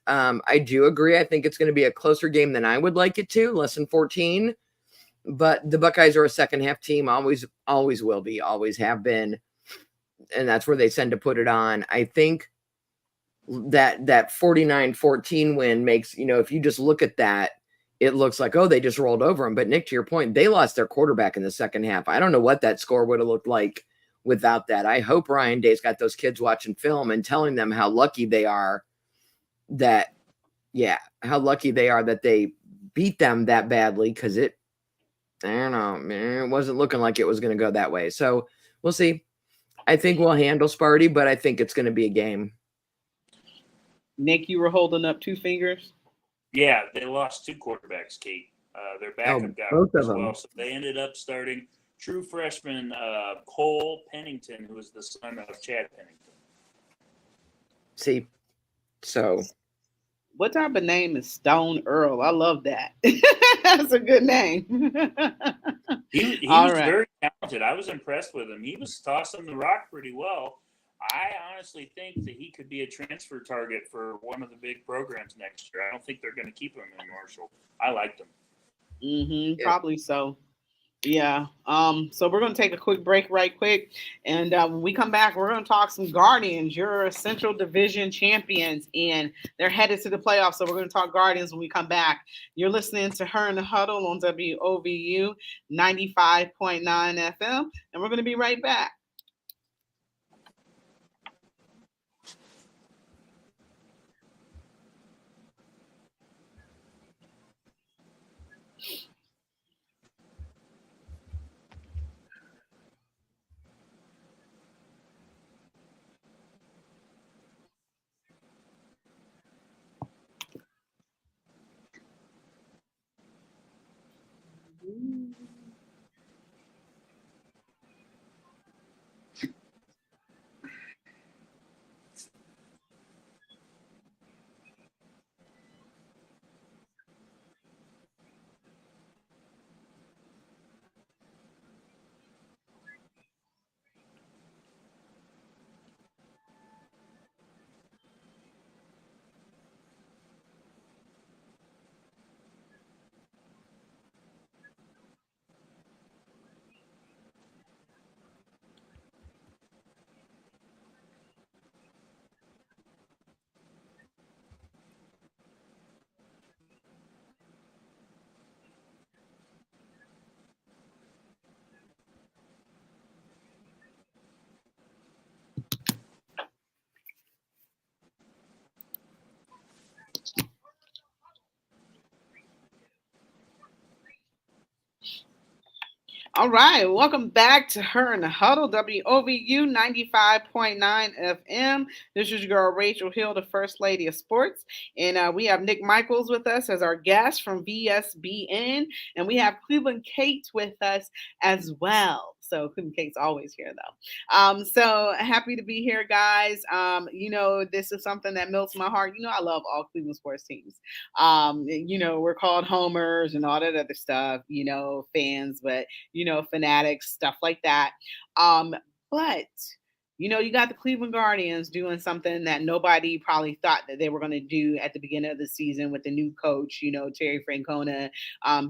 I do agree. I think it's going to be a closer game than I would like it to, less than 14. But the Buckeyes are a second half team, always will be, always have been. And that's where they tend to put it on. I think that 49-14 win makes, if you just look at that, it looks like, oh, they just rolled over them. But Nick, to your point, they lost their quarterback in the second half. I don't know what that score would have looked like without that. I hope Ryan Day's got those kids watching film and telling them how lucky they are that they beat them that badly, because I don't know, man, it wasn't looking like it was going to go that way. So we'll see. I think we'll handle Sparty, but I think it's going to be a game. Nick, you were holding up 2 fingers? Yeah, they lost 2 quarterbacks, Kate. Their backup got both hurt of as well. them. So they ended up starting true freshman Cole Pennington, who was the son of Chad Pennington. See, so. What type of name is Stone Earl? I love that. That's a good name. He was very talented. I was impressed with him. He was tossing the rock pretty well. I honestly think that he could be a transfer target for one of the big programs next year. I don't think they're going to keep him in Marshall. I liked him. Probably so. Yeah. So we're going to take a quick break right quick. And when we come back, we're going to talk some Guardians. You're Central Division champions, and they're headed to the playoffs. So we're going to talk Guardians when we come back. You're listening to Her in the Huddle on WOVU 95.9 FM. And we're going to be right back. All right, welcome back to Her in the Huddle, WOVU 95.9 FM. This is your girl Rachel Hill, the First Lady of Sports, and we have Nick Michaels with us as our guest from VSBN, and we have Cleveland Kate with us as well. So Cleveland Kate's always here though. So happy to be here, guys. This is something that melts my heart. I love all Cleveland sports teams. We're called homers and all that other stuff, fans, but fanatics, stuff like that. But you got the Cleveland Guardians doing something that nobody probably thought that they were going to do at the beginning of the season with the new coach, Terry Francona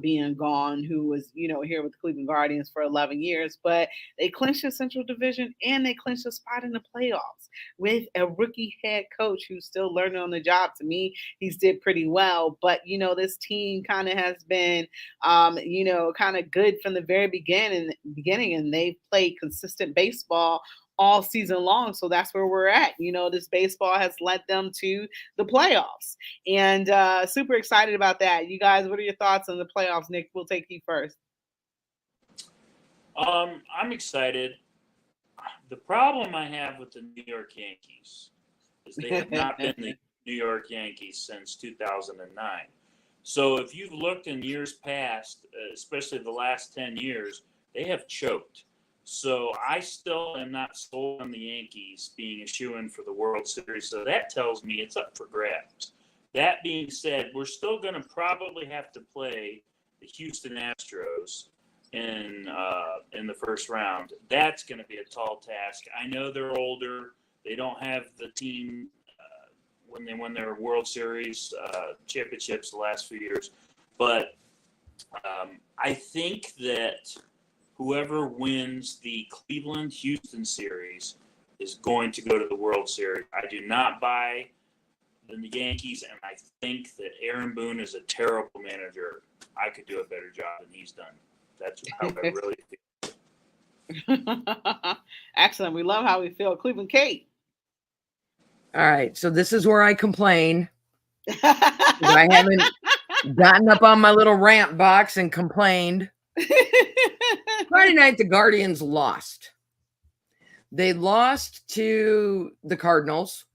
being gone, who was, here with the Cleveland Guardians for 11 years. But they clinched the Central Division and they clinched a spot in the playoffs with a rookie head coach who's still learning on the job. To me, he's did pretty well. But, this team kind of has been, kind of good from the very beginning, and they've played consistent baseball all season long. So that's where we're at. This baseball has led them to the playoffs, and super excited about that. You guys, what are your thoughts on the playoffs? Nick, we'll take you first. I'm excited. The problem I have with the New York Yankees is they have not been the New York Yankees since 2009. So if you've looked in years past, especially the last 10 years, they have choked. So I still am not sold on the Yankees being a shoo-in for the World Series. So that tells me it's up for grabs. That being said, we're still going to probably have to play the Houston Astros in the first round. That's going to be a tall task. I know they're older. They don't have the team when they won their World Series championships the last few years. But I think that whoever wins the Cleveland-Houston series is going to go to the World Series. I do not buy the Yankees, and I think that Aaron Boone is a terrible manager. I could do a better job than he's done. That's how I really feel. Excellent. We love how we feel. Cleveland Kate. All right. So this is where I complain. I haven't gotten up on my little rant box and complained. Friday night, the Guardians lost. They lost to the Cardinals.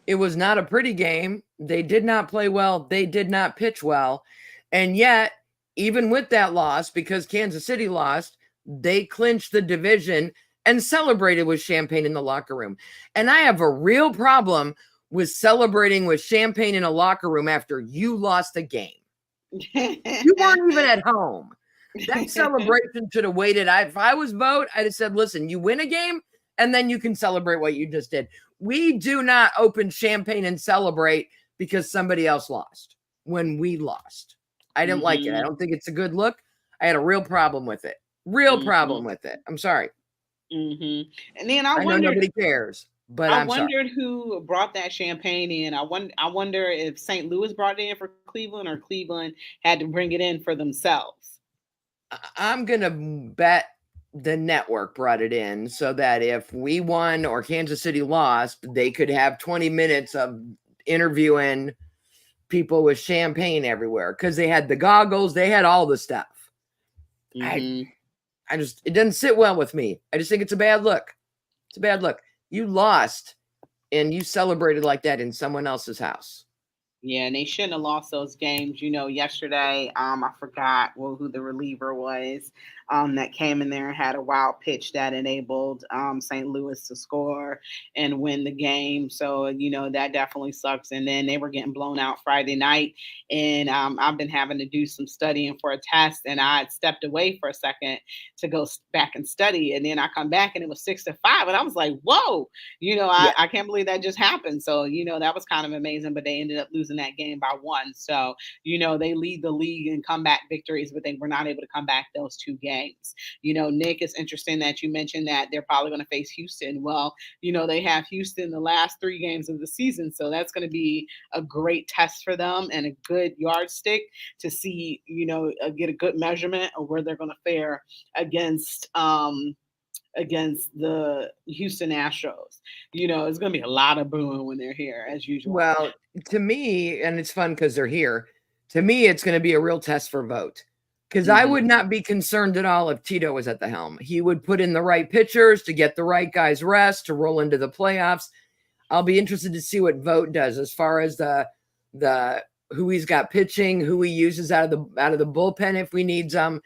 It was not a pretty game. They did not play well. They did not pitch well. And yet, even with that loss, because Kansas City lost, they clinched the division and celebrated with champagne in the locker room. And I have a real problem with celebrating with champagne in a locker room after you lost a game. You weren't even at home. That celebration should have waited. If I was vote, I'd have said, listen, you win a game, and then you can celebrate what you just did. We do not open champagne and celebrate because somebody else lost when we lost. I didn't like it. I don't think it's a good look. I had a real problem with it. Problem with it. I'm sorry. And then I know nobody cares, but I wondered who brought that champagne in. I wonder if St. Louis brought it in for Cleveland or Cleveland had to bring it in for themselves. I'm going to bet the network brought it in so that if we won or Kansas City lost, they could have 20 minutes of interviewing people with champagne everywhere because they had the goggles, they had all the stuff. I just, it doesn't sit well with me. I just think it's a bad look. It's a bad look. You lost and you celebrated like that in someone else's house. Yeah, and they shouldn't have lost those games. Yesterday, I forgot who the reliever was that came in there and had a wild pitch that enabled St. Louis to score and win the game. So, that definitely sucks. And then they were getting blown out Friday night. And I've been having to do some studying for a test. And I had stepped away for a second to go back and study. And then I come back and it was 6-5. And I was like, whoa, I can't believe that just happened. So, that was kind of amazing. But they ended up losing that game by 1. So, they lead the league in comeback victories, but they were not able to come back those 2 games. Nick, it's interesting that you mentioned that they're probably going to face Houston. Well, they have Houston the last 3 games of the season. So that's going to be a great test for them and a good yardstick to see, get a good measurement of where they're going to fare against the Houston Astros. It's going to be a lot of booing when they're here, as usual. Well, to me, and it's fun because they're here, to me, it's going to be a real test for vote Because I would not be concerned at all if Tito was at the helm. He would put in the right pitchers to get the right guys rest to roll into the playoffs. I'll be interested to see what Vogt does as far as the who he's got pitching, who he uses out of the bullpen if we need some,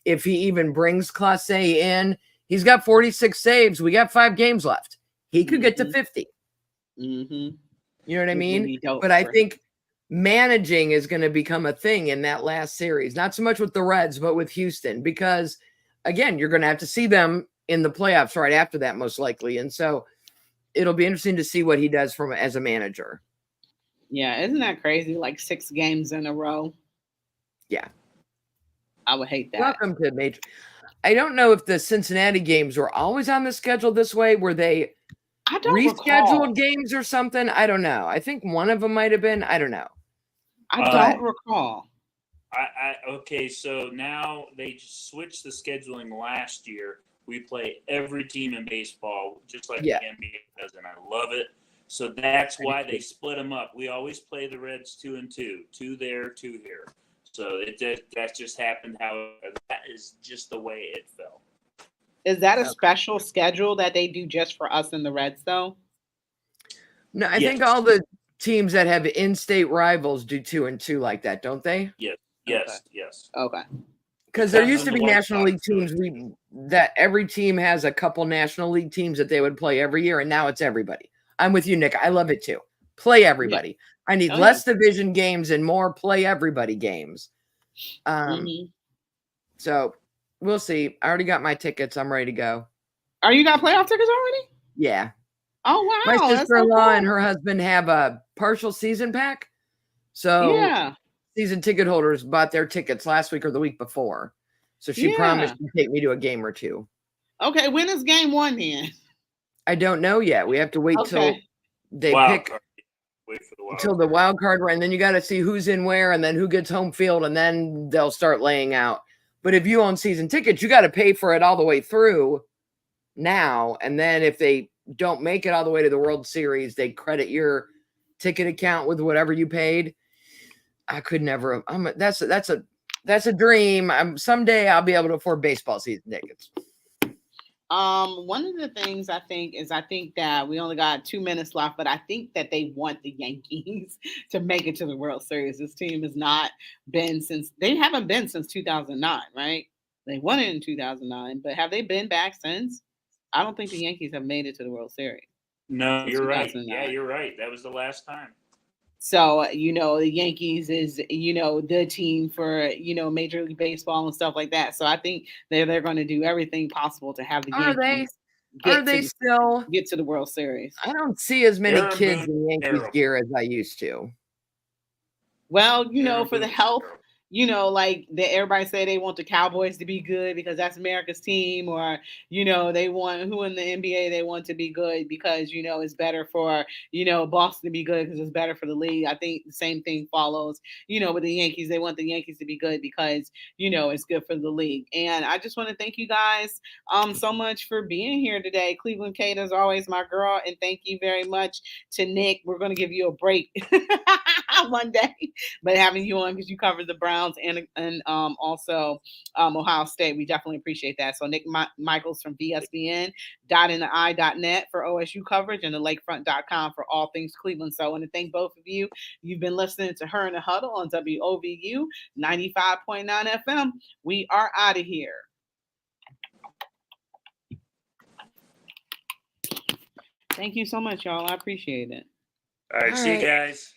if he even brings Clase in. He's got 46 saves. We got 5 games left. He could get to 50. Mm-hmm. You know what I mean? But I think managing is going to become a thing in that last series. Not so much with the Reds, but with Houston. Because, again, you're going to have to see them in the playoffs right after that, most likely. And so it'll be interesting to see what he does as a manager. Yeah, isn't that crazy? Like 6 games in a row. Yeah. I would hate that. Welcome to Major. I don't know if the Cincinnati games were always on the schedule this way. Were they rescheduled games or something? I don't know. I think one of them might have been. I don't know. I don't recall. Okay, so now they just switched the scheduling last year. We play every team in baseball, just like the NBA does, and I love it. So that's why they split them up. We always play the Reds 2 and 2, 2 there, 2 here. So that just happened. That is just the way it fell. Is that a special schedule that they do just for us and the Reds, though? No, I think all the teams that have in-state rivals do 2 and 2 like that, don't they? Yes. Okay. Because there used to be National League teams that every team has a couple National League teams that they would play every year, and now it's everybody. I'm with you, Nick. I love it too. Play everybody. Yeah. I need less division games and more play everybody games. So we'll see. I already got my tickets. I'm ready to go. Oh, you got playoff tickets already? Yeah. Oh, wow. My sister-in-law and her husband have a partial season pack. So season ticket holders bought their tickets last week or the week before. So she promised to take me to a game or 2. Okay. When is game 1 then? I don't know yet. We have to wait till they pick until the wild card run. And then you got to see who's in where and then who gets home field. And then they'll start laying out. But if you own season tickets, you got to pay for it all the way through now. And then if they don't make it all the way to the World Series, they credit your ticket account with whatever you paid. I could never. That's a dream. Someday I'll be able to afford baseball season tickets. One of the things I think that we only got 2 minutes left, but I think that they want the Yankees to make it to the World Series. This team has not been they haven't been since 2009, right? They won it in 2009, but have they been back since? I don't think the Yankees have made it to the World Series. No, you're right. Yeah, you're right. That was the last time. So, the Yankees is, the team for, Major League Baseball and stuff like that. So I think they're going to do everything possible to have the Yankees get to the World Series. I don't see as many kids in Yankees gear as I used to. Well, for the health, everybody say they want the Cowboys to be good because that's America's team, or they want who in the NBA they want to be good because it's better for Boston to be good because it's better for the league. I think the same thing follows with the Yankees. They want the Yankees to be good because it's good for the league. And I just want to thank you guys so much for being here today. Cleveland Kate is always my girl, and thank you very much to Nick. We're going to give you a break one day, but having you on because you covered the Browns and also Ohio State. We definitely appreciate that. So Nick Michaels from VSBN, .in-the-eye.net for OSU coverage, and the lakefront.com for all things Cleveland. So I want to thank both of you. You've been listening to Her in the Huddle on WOVU 95.9 FM. We are out of here. Thank you so much, y'all. I appreciate it. All right. See you guys.